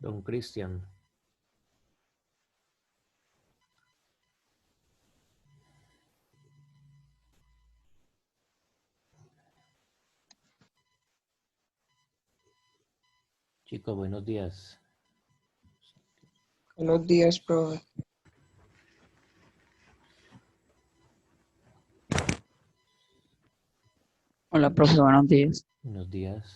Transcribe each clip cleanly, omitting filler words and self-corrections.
Don Cristian. Chicos, buenos días. Buenos días, profe. Hola, profe, buenos días. Buenos días.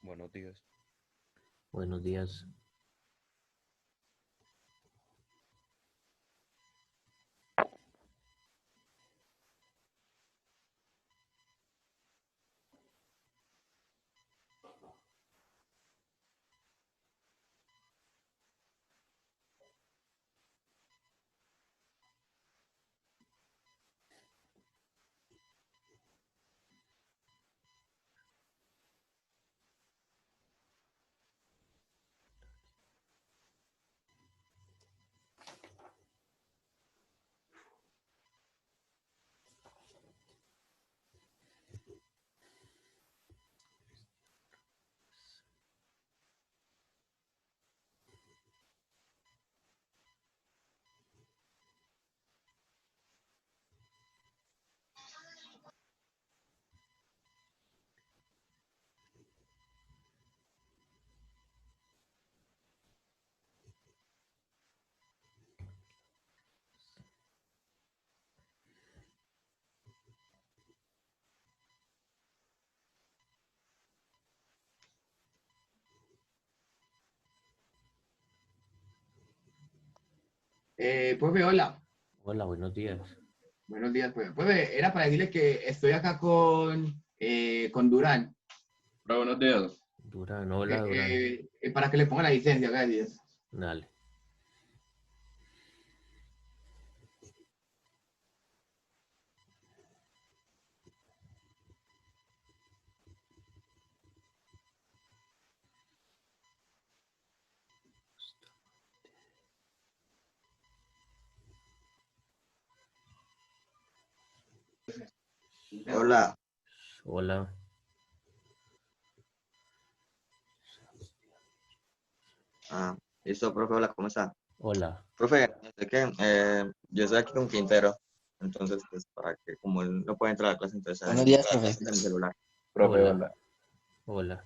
Buenos días. Buenos días. Profe, hola. Hola, buenos días. Buenos días, profe. Profe, era para decirle que estoy acá con Durán. Buenos días. Durán, hola, Durán. Para que le ponga la licencia, gracias. Dale. Hola, Hola. listo, profe, hola, ¿cómo está? Hola. Profe, sé que yo estoy aquí con Quintero, entonces, pues, para que, como él no puede entrar a la clase, entonces, Buenos días, profe. en el celular. Profe, Hola. hola. Hola.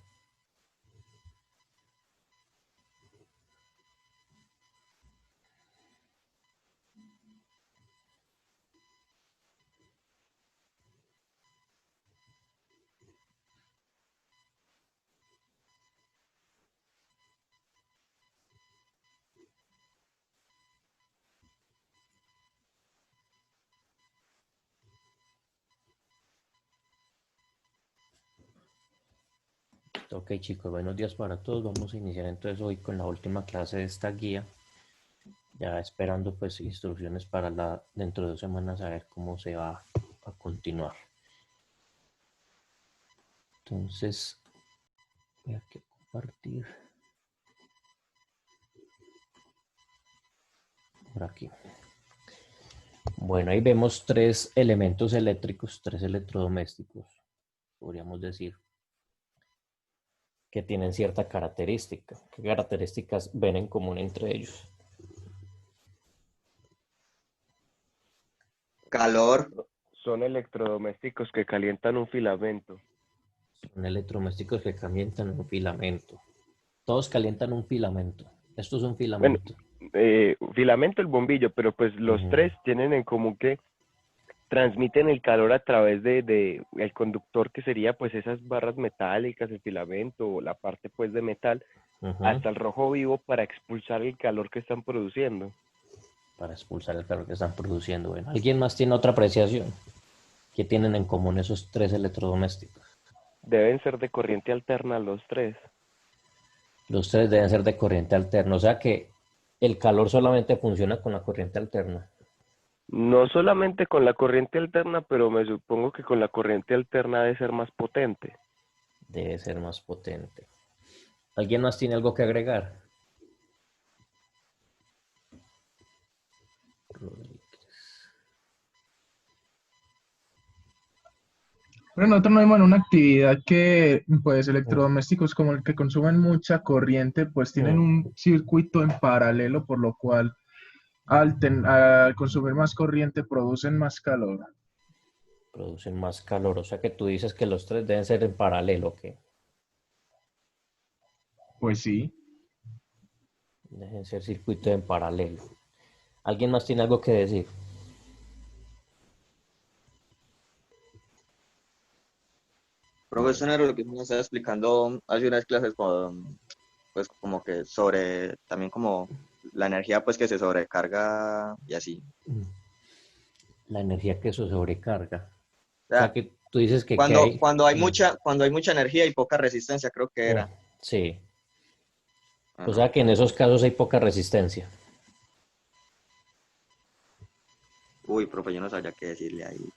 Ok, chicos, buenos días para todos. Vamos a iniciar entonces hoy con la última clase de esta guía. Ya esperando pues instrucciones para dentro de 2 semanas a ver cómo se va a continuar. Entonces, voy a compartir por aquí. Bueno, ahí vemos 3 elementos eléctricos, 3 electrodomésticos, podríamos decir, que tienen cierta característica. ¿Qué características ven en común entre ellos? Calor, Son electrodomésticos que calientan un filamento. Son electrodomésticos que calientan un filamento. Todos calientan un filamento. Esto es un Bueno, filamento. filamento el bombillo, pero pues los tres tienen en común que transmiten el calor a través de el conductor, que sería pues esas barras metálicas, el filamento o la parte pues de metal, hasta el rojo vivo para expulsar el calor que están produciendo. Para expulsar el calor que están produciendo. Bueno, ¿alguien más tiene otra apreciación? ¿Qué tienen en común esos 3 electrodomésticos? Deben ser de corriente alterna los tres. Los 3 deben ser de corriente alterna, o sea que el calor solamente funciona con la corriente alterna. No solamente con la corriente alterna, pero me supongo que con la corriente alterna debe ser más potente. Debe ser más potente. ¿Alguien más tiene algo que agregar? Rodrigo. Pero nosotros nos vemos en una actividad que, pues, electrodomésticos como el que consumen mucha corriente, pues tienen un circuito en paralelo, por lo cual al consumir más corriente producen más calor. Producen más calor. O sea que tú dices que los tres deben ser en paralelo, ¿qué? Pues sí. Deben ser circuitos en paralelo. ¿Alguien más tiene algo que decir? Profesor, lo que me estaba explicando hace unas clases pues como que sobre, también como la energía pues que se sobrecarga y así. La energía que eso sobrecarga. O O sea sea, que tú dices que cuando, hay... cuando hay mucha energía y poca resistencia, creo que era. Sí. O Ajá. sea que en esos casos hay poca resistencia. Uy, profe, yo no sabía qué decirle ahí.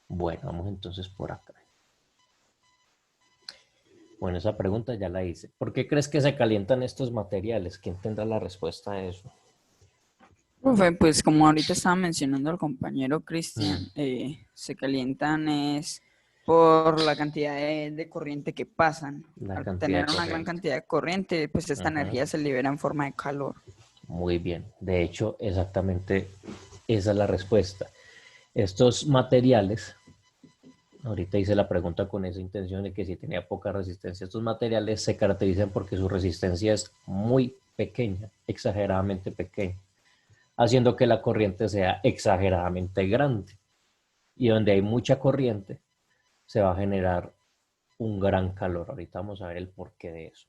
Bueno, vamos entonces por acá. Bueno, esa pregunta ya la hice. ¿Por qué crees que se calientan estos materiales? ¿Quién tendrá la respuesta a eso? Profe, pues como ahorita estaba mencionando el compañero Cristian, se calientan es por la cantidad de corriente que pasan. La Al cantidad tener de una gran corriente. cantidad de corriente, pues esta energía se libera en forma de calor. Muy bien. De hecho, exactamente esa es la respuesta. Estos materiales, ahorita hice la pregunta con esa intención de que si tenía poca resistencia, estos materiales se caracterizan porque su resistencia es muy pequeña, exageradamente pequeña, haciendo que la corriente sea exageradamente grande. Y donde hay mucha corriente, se va a generar un gran calor. Ahorita vamos a ver el porqué de eso.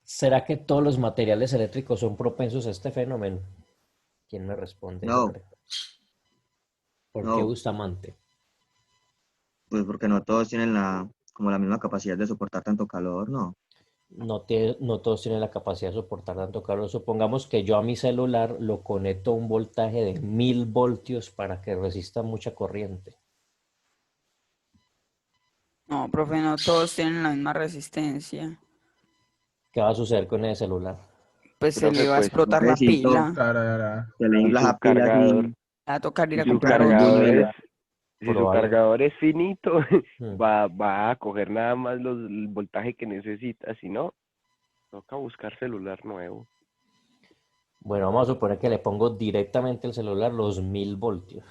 ¿Será que todos los materiales eléctricos son propensos a este fenómeno? ¿Quién me responde esa No, pregunta? ¿Por qué no, Bustamante? pues porque no todos tienen como la misma capacidad de soportar tanto calor, ¿no? No todos tienen la capacidad de soportar tanto calor. Supongamos que yo a mi celular lo conecto a un voltaje de 1000 voltios para que resista mucha corriente. No, profe, no todos tienen la misma resistencia. ¿Qué va a suceder con ese celular? Pues se Profe, le va a pues, explotar la Pobrecito, pila. Tarara. se le y infla su esa pila cargador, así, Va a tocar ir y a su comprar con un otro. cargador es, buñuelo. si su Probable. cargador es finito, Hmm. va a coger nada más el voltaje que necesita, si no, toca buscar celular nuevo. Bueno, vamos a suponer que le pongo directamente el celular los 1000 voltios.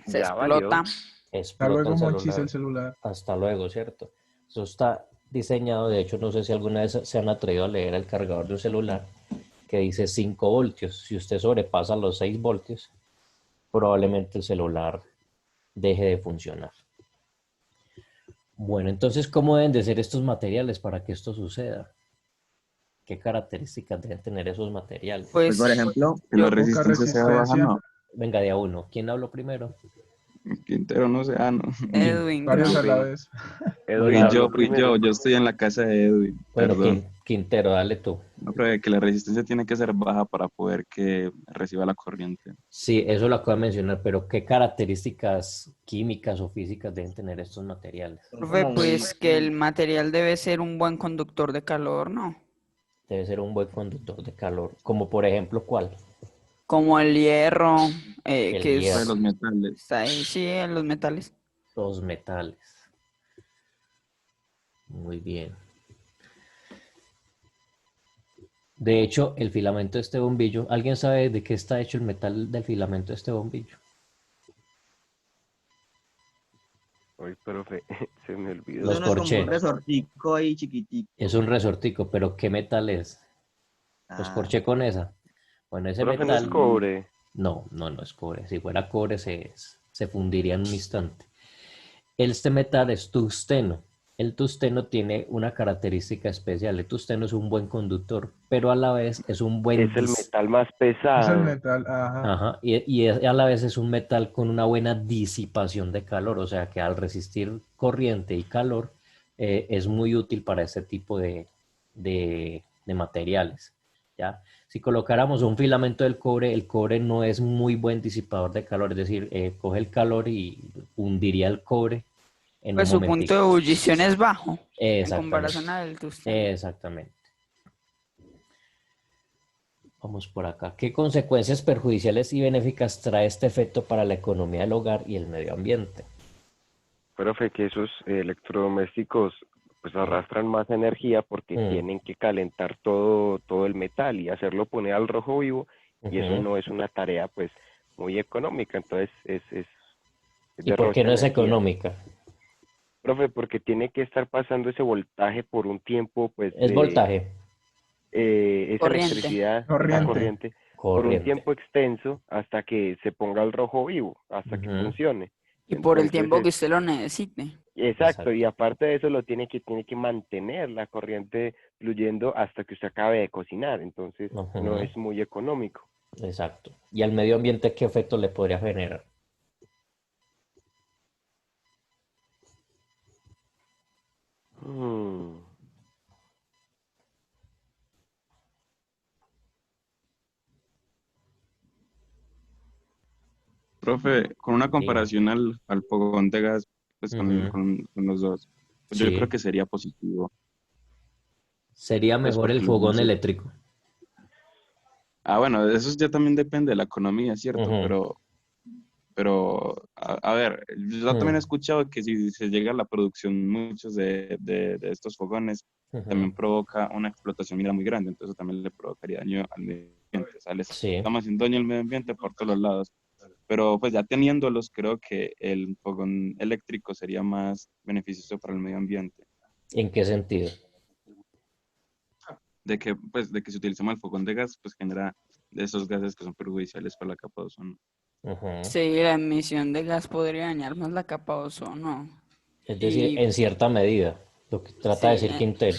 Se Ya valió. explota. Hasta Explota luego, el Monchis, celular. el celular. Hasta luego, ¿cierto? Eso está diseñado, de hecho, no sé si alguna vez se han atrevido a leer el cargador de un celular que dice 5 voltios. Si usted sobrepasa los 6 voltios, probablemente el celular deje de funcionar. Bueno, entonces, ¿cómo deben de ser estos materiales para que esto suceda? ¿Qué características deben tener esos materiales? Pues por Pues ejemplo, Que la Poca resistencia sea baja, resistencia. no. Venga, de a uno. ¿Quién habló primero? Quintero no sea, no. Edwin, Varios creo. a la vez. Edwin Bueno, habló Fui primero. yo estoy en la casa de Edwin, Bueno, perdón. Quintero, dale tú. No, pero que la resistencia tiene que ser baja para poder que reciba la corriente. Sí, eso lo acabo de mencionar, pero ¿qué características químicas o físicas deben tener estos materiales? son Profe, como muy... pues que el material debe ser un buen conductor de calor, ¿no? Debe ser un buen conductor de calor, como por ejemplo, ¿cuál? Como el hierro, El que De hierro, los metales. está ahí, sí, en los metales. los metales. Muy bien. De hecho, el filamento de este bombillo, ¿alguien sabe de qué está hecho el metal del filamento de este bombillo? Ay, profe, se me olvidó. Los Eso no es como corché. un resortico ahí chiquitico. Es un resortico, pero ¿qué metal es? Los Ah, corché con esa. Bueno, ese Profe, no es metal... cobre. No es cobre. Si fuera cobre se fundiría en un instante. Este metal es tungsteno. El tungsteno tiene una característica especial. El tungsteno es un buen conductor, pero a la vez es un buen... Es el metal más Es el pesado. metal, ajá. Ajá, y a la vez es un metal con una buena disipación de calor, o sea que al resistir corriente y calor es muy útil para este tipo de materiales, ¿ya? Si colocáramos un filamento del cobre, el cobre no es muy buen disipador de calor, es decir, coge el calor y hundiría el cobre en Pues un su punto de momentico. ebullición es bajo en Exactamente, comparación al tungsteno. exactamente. Vamos por acá. ¿Qué consecuencias perjudiciales y benéficas trae este efecto para la economía del hogar y el medio ambiente? Profe, que esos electrodomésticos pues arrastran más energía porque tienen que calentar todo el metal y hacerlo poner al rojo vivo, y eso no es una tarea pues muy económica, entonces es ¿Y por qué derrocha no es energía. económica? Profe, porque tiene que estar pasando ese voltaje por un tiempo, pues, Es voltaje. esa Corriente. electricidad, esa Corriente. por un Corriente. tiempo extenso hasta que se ponga al rojo vivo, hasta que funcione. Y por el Entonces, tiempo que usted lo necesite. exacto, y aparte de eso lo tiene que mantener la corriente fluyendo hasta que usted acabe de cocinar, entonces no es muy económico. Exacto. ¿Y al medio ambiente qué efecto le podría generar? Profe, con una Diga. comparación al fogón de gas, pues con los dos, pues yo Sí. creo que sería positivo. Sería Pues mejor el porque los fogón dos- eléctrico. Bueno, eso ya también depende de la economía, ¿cierto? Ujú. Pero a ver, yo también he escuchado que si se llega a la producción muchos de estos fogones, también provoca una explotación minera muy grande, entonces eso también le provocaría daño al medio ambiente. O sea, Sí. estamos haciendo daño al medio ambiente por todos los lados. Pero pues ya teniéndolos, creo que el fogón eléctrico sería más beneficioso para el medio ambiente. ¿En qué sentido? De que si utilizamos el fogón de gas, pues genera esos gases que son perjudiciales para la capa de ozono. Sí, la emisión de gas podría dañar más la capa de ozono. Es decir, Y en cierta medida, lo que trata de sí, decir Quintero.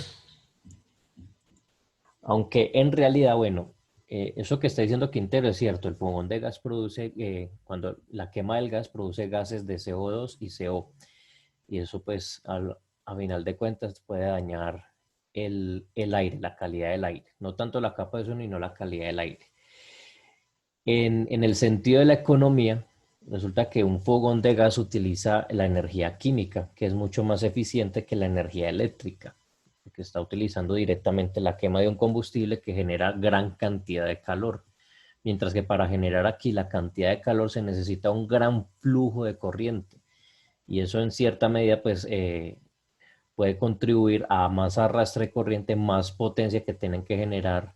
Aunque en realidad, bueno, eso que está diciendo Quintero es cierto, el fogón de gas produce, cuando la quema del gas produce gases de CO2 y CO. Y eso pues a final de cuentas puede dañar el aire, la calidad del aire. No tanto la capa de ozono, sino la calidad del aire. En el sentido de la economía, resulta que un fogón de gas utiliza la energía química, que es mucho más eficiente que la energía eléctrica, que está utilizando directamente la quema de un combustible que genera gran cantidad de calor. Mientras que para generar aquí la cantidad de calor se necesita un gran flujo de corriente. Y eso en cierta medida pues puede contribuir a más arrastre de corriente, más potencia que tienen que generar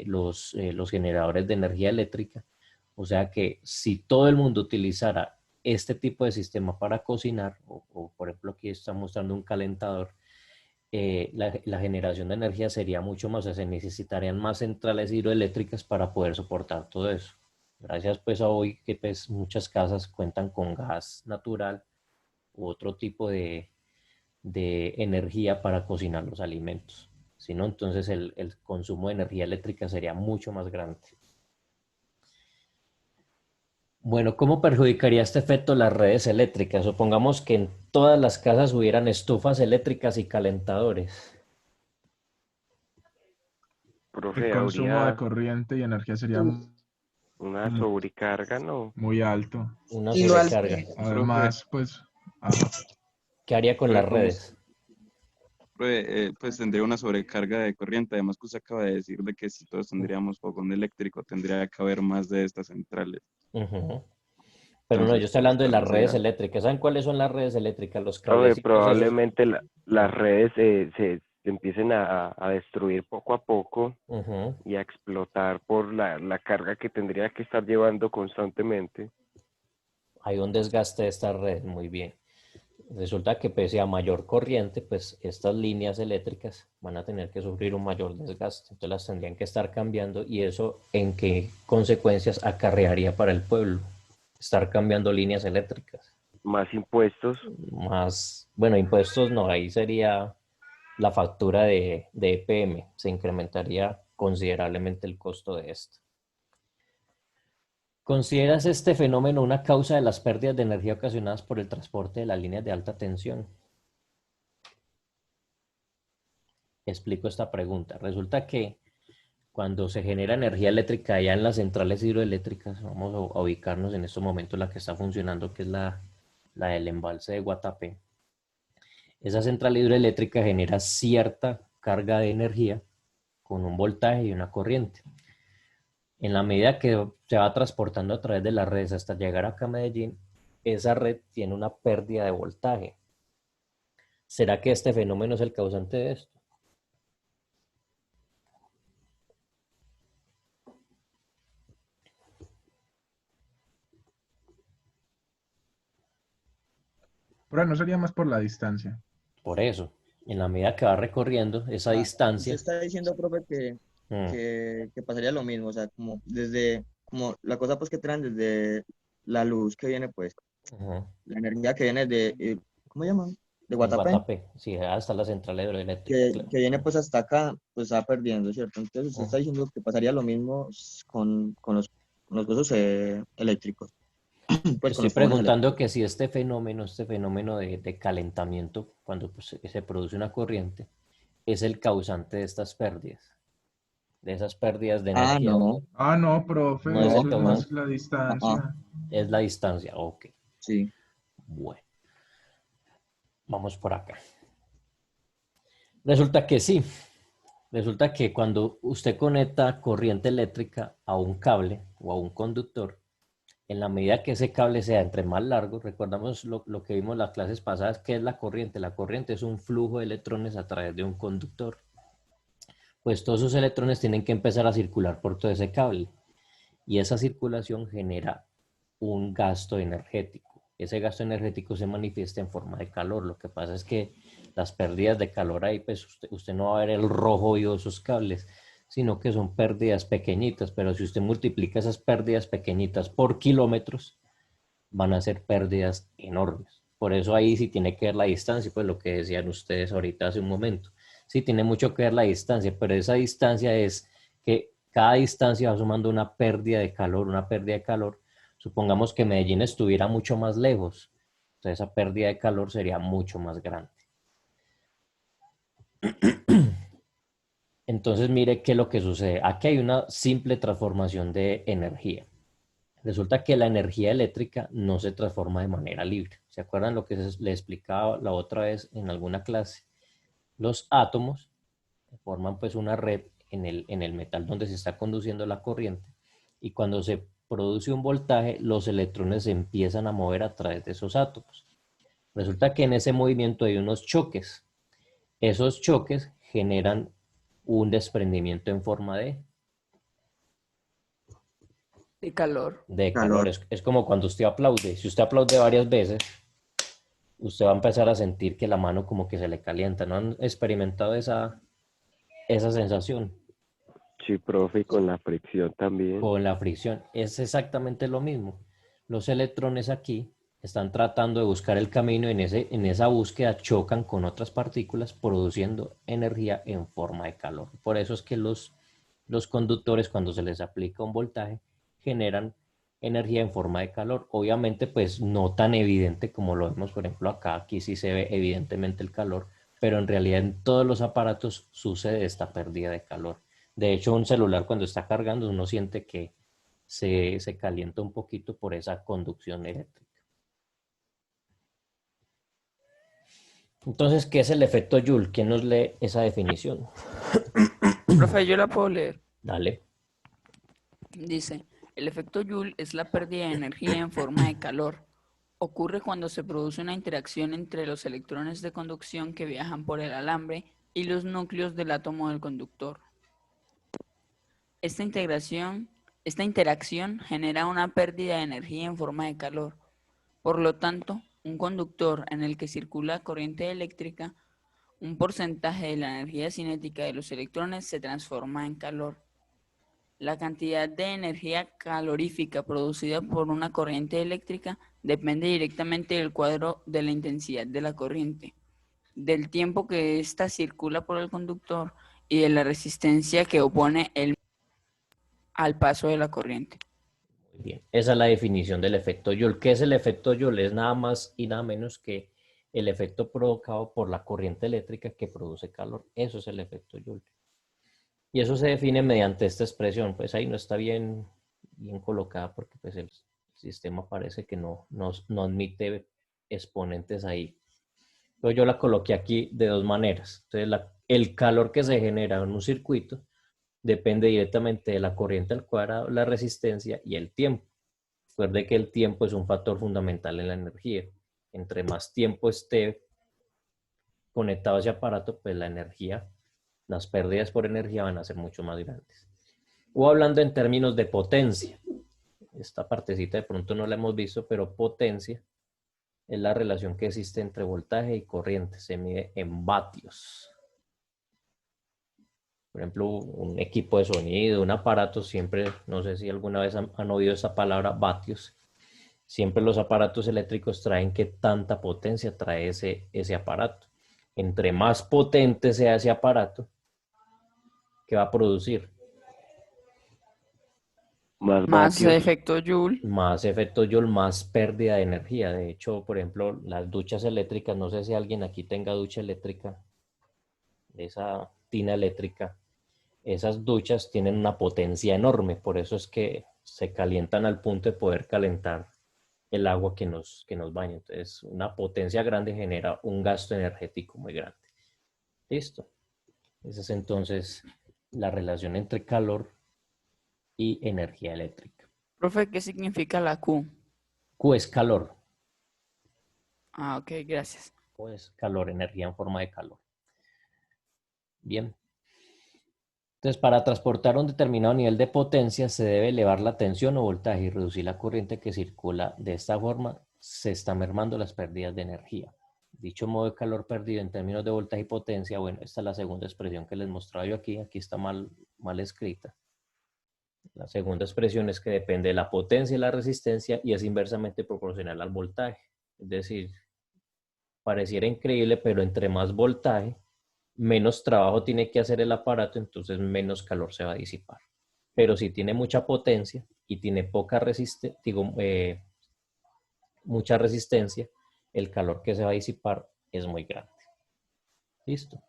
los generadores de energía eléctrica. O sea que si todo el mundo utilizara este tipo de sistema para cocinar, o por ejemplo aquí está mostrando un calentador, la generación de energía sería mucho más, o sea, se necesitarían más centrales hidroeléctricas para poder soportar todo eso. Gracias pues a hoy que pues muchas casas cuentan con gas natural u otro tipo de energía para cocinar los alimentos. Si no, entonces el consumo de energía eléctrica sería mucho más grande. Bueno, ¿cómo perjudicaría este efecto las redes eléctricas? Supongamos que en todas las casas hubieran estufas eléctricas y calentadores. El Profe, consumo de habría corriente y energía sería una sobrecarga, ¿no? muy alto. Una y lo sobrecarga. Profe, Además, pues, ajá. ¿Qué haría con profe, las redes? pues tendría una sobrecarga de corriente. Además que usted acaba de decir de que si todos tendríamos fogón eléctrico, tendría que haber más de estas centrales. Pero no, yo Entonces, estoy pues hablando de tal las vez redes sería... eléctricas. ¿Saben cuáles son las redes eléctricas? Los Profe, cablecitos esos. probablemente las redes se empiecen a destruir poco a poco y a explotar por la carga que tendría que estar llevando constantemente. Hay un desgaste de esta red, muy bien. Resulta que pese a mayor corriente, pues estas líneas eléctricas van a tener que sufrir un mayor desgaste. Entonces las tendrían que estar cambiando y eso en qué consecuencias acarrearía para el pueblo. Estar cambiando líneas eléctricas. Más impuestos. Más, bueno, impuestos no, ahí sería la factura de EPM. Se incrementaría considerablemente el costo de esto. ¿Consideras este fenómeno una causa de las pérdidas de energía ocasionadas por el transporte de las líneas de alta tensión? Explico esta pregunta. Resulta que cuando se genera energía eléctrica allá en las centrales hidroeléctricas, vamos a ubicarnos en estos momentos la que está funcionando, que es la del embalse de Guatapé. Esa central hidroeléctrica genera cierta carga de energía con un voltaje y una corriente. En la medida que se va transportando a través de las redes hasta llegar acá a Medellín, esa red tiene una pérdida de voltaje. ¿Será que este fenómeno es el causante de esto? Pero no sería más por la distancia. Por eso, en la medida que va recorriendo esa Usted distancia, está diciendo, profe, mm, que pasaría lo mismo, o sea, como la cosa pues que traen desde la luz que viene, pues, ujú, la energía que viene ¿cómo se llama? De en Guatapé, Guatapé, sí, hasta la central hidroeléctrica, claro. que viene pues hasta acá, pues va perdiendo, ¿cierto? Entonces usted está Ujú. diciendo que pasaría lo mismo con los cosas eléctricos, pues con Estoy los fogones preguntando eléctricos. que si este fenómeno de calentamiento, cuando pues, se produce una corriente, es el causante de esas pérdidas de Ah, energía. no, Ah, no, profe, No es no, el eso es no, más causante, la ah, ah, distancia. es la distancia. Ok, sí. bueno, vamos por acá. Resulta que sí, resulta que cuando usted conecta corriente eléctrica a un cable o a un conductor, en la medida que ese cable sea entre más largo, recordamos lo que vimos en las clases pasadas, ¿qué es la corriente? La corriente es un flujo de electrones a través de un conductor. Pues todos esos electrones tienen que empezar a circular por todo ese cable y esa circulación genera un gasto energético. Ese gasto energético se manifiesta en forma de calor. Lo que pasa es que las pérdidas de calor ahí, pues usted no va a ver el rojo y esos cables, sino que son pérdidas pequeñitas, pero si usted multiplica esas pérdidas pequeñitas por kilómetros, van a ser pérdidas enormes. Por eso ahí sí tiene que ver la distancia, pues lo que decían ustedes ahorita hace un momento. Sí tiene mucho que ver la distancia, pero esa distancia es que cada distancia va sumando una pérdida de calor, una pérdida de calor. Supongamos que Medellín estuviera mucho más lejos, entonces esa pérdida de calor sería mucho más grande. Entonces mire qué es lo que sucede. Aquí hay una simple transformación de energía. Resulta que la energía eléctrica no se transforma de manera libre. ¿Se acuerdan lo que les explicaba la otra vez en alguna clase? Los átomos forman pues una red en el metal donde se está conduciendo la corriente y cuando se produce un voltaje, los electrones se empiezan a mover a través de esos átomos. Resulta que en ese movimiento hay unos choques. Esos choques generan un desprendimiento en forma De calor. de calor. Calor. Es como cuando usted aplaude. Si usted aplaude varias veces, usted va a empezar a sentir que la mano como que se le calienta. ¿No han experimentado esa sensación? Sí, profe, y con la fricción también. Con la fricción. Es exactamente lo mismo. Los electrones aquí están tratando de buscar el camino y en esa búsqueda chocan con otras partículas produciendo energía en forma de calor. Por eso es que los conductores cuando se les aplica un voltaje generan energía en forma de calor. Obviamente pues no tan evidente como lo vemos por ejemplo acá, aquí sí se ve evidentemente el calor, pero en realidad en todos los aparatos sucede esta pérdida de calor. De hecho un celular cuando está cargando uno siente que se calienta un poquito por esa conducción eléctrica. Entonces, ¿qué es el efecto Joule? ¿Quién nos lee esa definición? Profe, yo la puedo leer. Dale. Dice, el efecto Joule es la pérdida de energía en forma de calor. Ocurre cuando se produce una interacción entre los electrones de conducción que viajan por el alambre y los núcleos del átomo del conductor. Esta interacción genera una pérdida de energía en forma de calor. Por lo tanto, un conductor en el que circula corriente eléctrica, un porcentaje de la energía cinética de los electrones se transforma en calor. La cantidad de energía calorífica producida por una corriente eléctrica depende directamente del cuadro de la intensidad de la corriente, del tiempo que ésta circula por el conductor y de la resistencia que opone al paso de la corriente. Muy bien. Esa es la definición del efecto Joule. ¿Qué es el efecto Joule? Es nada más y nada menos que el efecto provocado por la corriente eléctrica que produce calor. Eso es el efecto Joule. Y eso se define mediante esta expresión. Pues ahí no está bien colocada porque pues el sistema parece que no admite exponentes ahí. Pero yo la coloqué aquí de dos maneras. Entonces el calor que se genera en un circuito depende directamente de la corriente al cuadrado, la resistencia y el tiempo. Recuerde que el tiempo es un factor fundamental en la energía. Entre más tiempo esté conectado a ese aparato, pues la energía, las pérdidas por energía van a ser mucho más grandes. O hablando en términos de potencia, esta partecita de pronto no la hemos visto, pero potencia es la relación que existe entre voltaje y corriente, se mide en vatios. Por ejemplo, un equipo de sonido, un aparato, siempre, no sé si alguna vez han oído esa palabra, vatios. Siempre los aparatos eléctricos traen qué tanta potencia trae ese aparato. Entre más potente sea ese aparato, ¿qué va a producir? Más Más vatios. efecto Joule. Más efecto Joule, más pérdida de energía. De hecho, por ejemplo, las duchas eléctricas, no sé si alguien aquí tenga ducha eléctrica, esa tina eléctrica, esas duchas tienen una potencia enorme, por eso es que se calientan al punto de poder calentar el agua que nos baña. Entonces, una potencia grande genera un gasto energético muy grande. Listo. Esa es entonces la relación entre calor y energía eléctrica. Profe, ¿qué significa la Q? Q es calor. Ah, ok, gracias. Q es calor, energía en forma de calor. Bien. Entonces, para transportar un determinado nivel de potencia se debe elevar la tensión o voltaje y reducir la corriente que circula. De esta forma, se están mermando las pérdidas de energía. Dicho modo de calor perdido en términos de voltaje y potencia, bueno, esta es la segunda expresión que les mostraba yo aquí. Aquí está mal escrita. La segunda expresión es que depende de la potencia y la resistencia y es inversamente proporcional al voltaje. Es decir, pareciera increíble, pero entre más voltaje, menos trabajo tiene que hacer el aparato, entonces menos calor se va a disipar. Pero si tiene mucha potencia y tiene mucha resistencia, el calor que se va a disipar es muy grande. ¿Listo?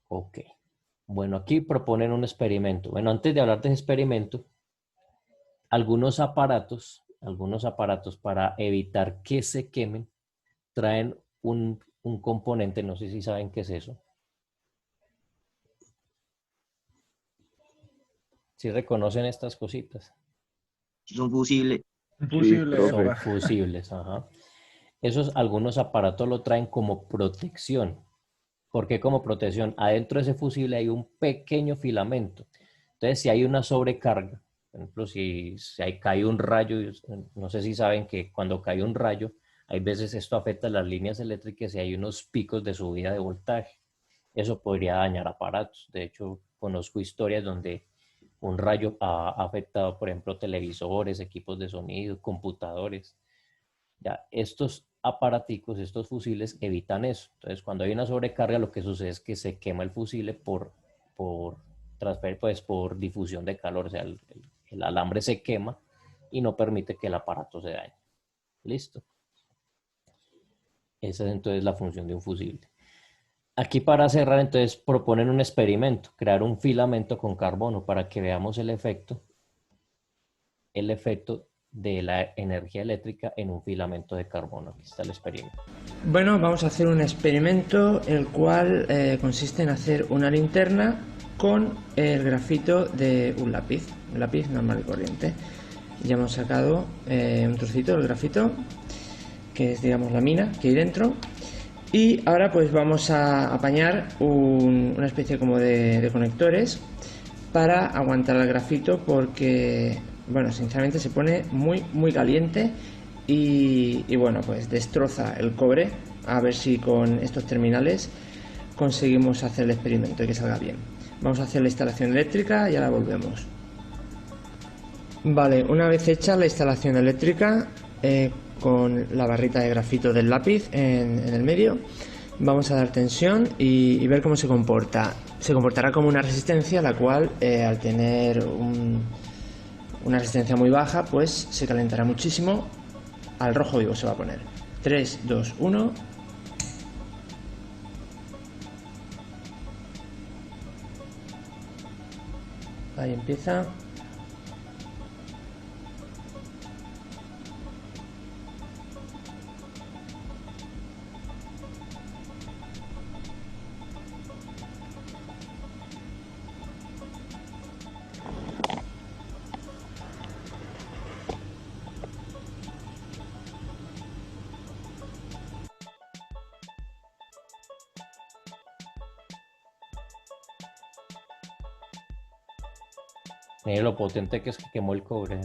Ok. Bueno, aquí proponen un experimento. Bueno, antes de hablar de ese experimento, algunos aparatos para evitar que se quemen, traen un componente, no sé si saben qué es eso. ¿Sí reconocen estas cositas? Son fusibles. Un fusible, profe. Son epa. fusibles, ajá. Algunos aparatos lo traen como protección. ¿Por qué como protección? Adentro de ese fusible hay un pequeño filamento. Entonces, si hay una sobrecarga, por ejemplo, si cae un rayo, no sé si saben que cuando cae un rayo, hay veces esto afecta las líneas eléctricas y hay unos picos de subida de voltaje. Eso podría dañar aparatos. De hecho, conozco historias donde un rayo ha afectado, por ejemplo, televisores, equipos de sonido, computadores. Ya, estos aparaticos, estos fusibles evitan eso. Entonces, cuando hay una sobrecarga, lo que sucede es que se quema el fusible por difusión de calor. O sea, el alambre se quema y no permite que el aparato se dañe. ¿Listo? Esa es entonces la función de un fusible. Aquí para cerrar, entonces proponen un experimento, crear un filamento con carbono para que veamos el efecto de la energía eléctrica en un filamento de carbono. Aquí está el experimento. Bueno, vamos a hacer un experimento el cual consiste en hacer una linterna con el grafito de un lápiz normal y corriente. Ya hemos sacado un trocito del grafito, que es, digamos, la mina que hay dentro. Y ahora pues vamos a apañar una especie como de conectores para aguantar el grafito, porque, bueno, sinceramente se pone muy caliente y bueno, pues destroza el cobre. A ver si con estos terminales conseguimos hacer el experimento y que salga bien. Vamos a hacer la instalación eléctrica y ahora volvemos. Vale, una vez hecha la instalación eléctrica, con la barrita de grafito del lápiz en el medio, vamos a dar tensión y ver cómo se comporta. Se comportará como una resistencia, la cual al tener una resistencia muy baja, pues se calentará muchísimo. Al rojo vivo se va a poner. 3, 2, 1. Ahí empieza. Mire lo potente que es que quemó el cobre.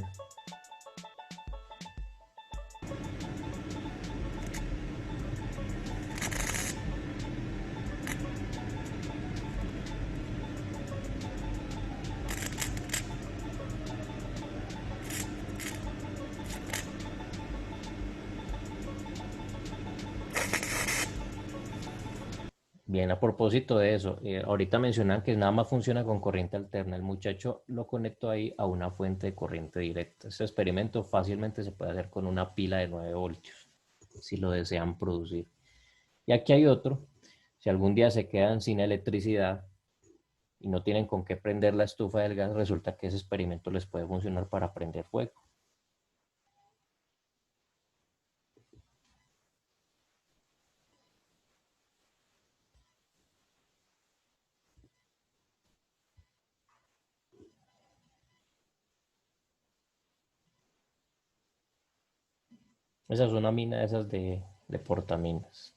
Bien, a propósito de eso, ahorita mencionan que nada más funciona con corriente alterna. El muchacho lo conectó ahí a una fuente de corriente directa. Este experimento fácilmente se puede hacer con una pila de 9 voltios, si lo desean producir. Y aquí hay otro. Si algún día se quedan sin electricidad y no tienen con qué prender la estufa del gas, resulta que ese experimento les puede funcionar para prender fuego. Esa es una mina de esas de portaminas.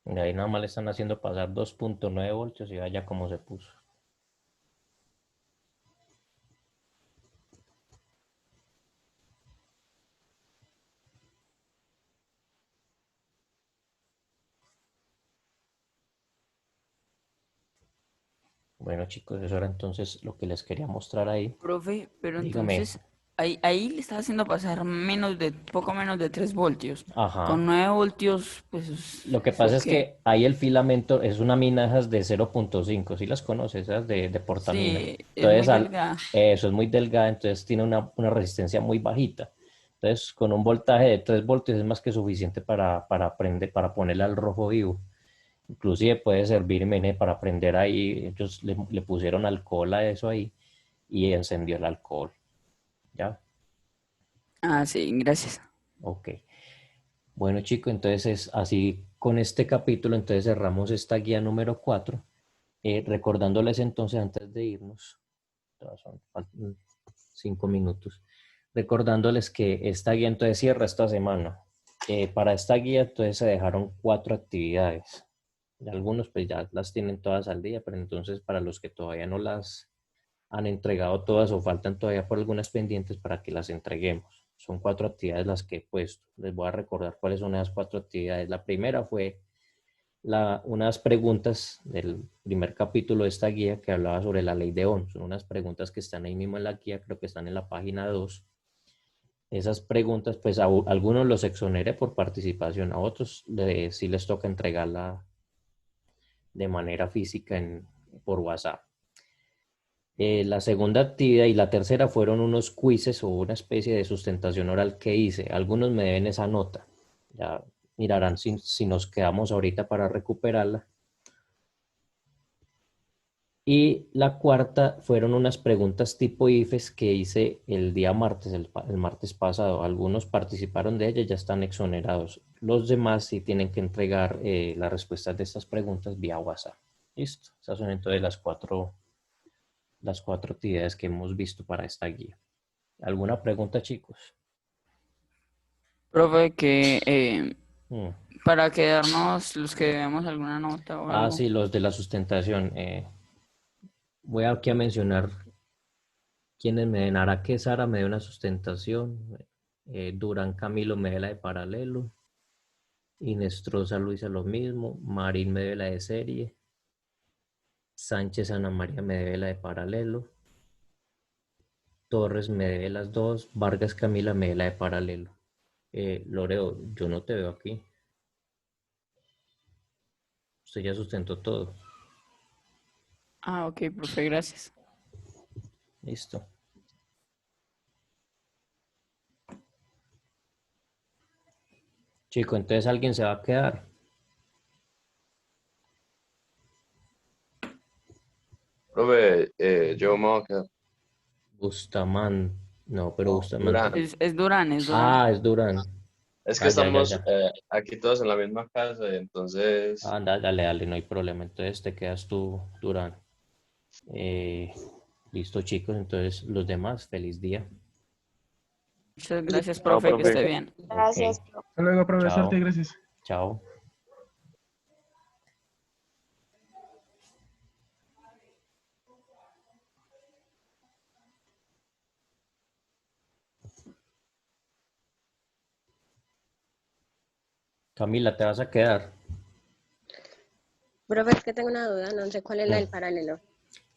Y ahí nada más le están haciendo pasar 2.9 voltios y vaya cómo se puso. Bueno, chicos, eso era entonces lo que les quería mostrar ahí. Profe, pero Dígame. entonces ahí le está haciendo pasar poco menos de 3 voltios. Ajá. Con 9 voltios, pues... Lo que ¿eso pasa es qué? que ahí el filamento es una mina esas de 0.5, ¿sí las conoces? Esas de portamina. Sí, es muy Entonces, delgada. eso es muy delgada, entonces tiene una resistencia muy bajita. Entonces, con un voltaje de 3 voltios es más que suficiente para ponerle al rojo vivo. Inclusive puede servirme para prender ahí. Ellos le pusieron alcohol a eso ahí y encendió el alcohol. ¿Ya? Ah, sí, gracias. Ok. Bueno, chicos, entonces así con este capítulo, entonces cerramos esta guía número 4. Recordándoles entonces antes de irnos, faltan 5 minutos, recordándoles que esta guía entonces cierra esta semana. Para esta guía entonces se dejaron 4 actividades. Y algunos pues ya las tienen todas al día, pero entonces para los que todavía no las han entregado todas o faltan todavía por algunas pendientes para que las entreguemos. Son 4 actividades las que he puesto. Les voy a recordar cuáles son esas 4 actividades. La primera fue unas preguntas del primer capítulo de esta guía que hablaba sobre la ley de Ohm. Son unas preguntas que están ahí mismo en la guía, creo que están en la página 2. Esas preguntas, pues a algunos los exoneré por participación, a otros sí les toca entregarla de manera física por WhatsApp. La segunda actividad y la tercera fueron unos quizzes o una especie de sustentación oral que hice. Algunos me deben esa nota. Ya mirarán si nos quedamos ahorita para recuperarla. Y la cuarta fueron unas preguntas tipo IFES que hice el día martes, el martes pasado. Algunos participaron de ellas, ya están exonerados. Los demás sí tienen que entregar las respuestas de estas preguntas vía WhatsApp. Listo. Esas son entonces las cuatro actividades que hemos visto para esta guía. ¿Alguna pregunta, chicos? Profe, que Mm. para quedarnos los que debemos alguna nota o algo. Sí, los de la sustentación. Voy aquí a mencionar quienes me den. Araque Sara me dé una sustentación. Durán Camilo me dé la de paralelo. Inestrosa Luisa lo mismo. Marín me dé la de serie. Sánchez Ana María me debe la de paralelo. Torres me debe las dos, Vargas Camila me debe la de paralelo. Loreo, yo no te veo aquí. Usted ya sustentó todo. Ah, ok, profe, gracias. Listo. Chico, entonces alguien se va a quedar. Profe, yo me voy a quedar. Bustamante. No, pero No, Bustamante. Durán. Es Durán, es Durán. Ah, es Durán. Es que Ya, estamos ya. aquí todos en la misma casa, y entonces... Dale, no hay problema. Entonces te quedas tú, Durán. Listo, chicos. Entonces, los demás, feliz día. Muchas gracias, Chao, profe, que profe. esté bien. Gracias, Ok, Hasta luego, profesor, chao. gracias. Chao. Camila, ¿te vas a quedar? profe, es que tengo una duda, no sé cuál es la del Mm, paralelo.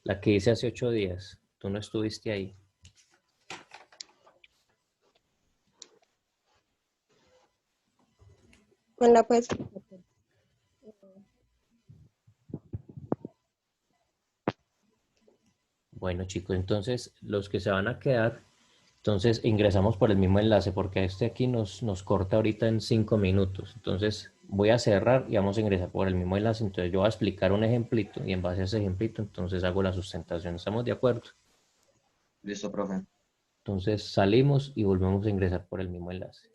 La que hice hace 8 días. Tú no estuviste ahí. Bueno, pues, Bueno, chicos, entonces los que se van a quedar, entonces ingresamos por el mismo enlace porque este aquí nos corta ahorita en 5 minutos. Entonces voy a cerrar y vamos a ingresar por el mismo enlace. Entonces yo voy a explicar un ejemplito y en base a ese ejemplito entonces hago la sustentación. ¿Estamos de acuerdo? Listo, profe. Entonces salimos y volvemos a ingresar por el mismo enlace.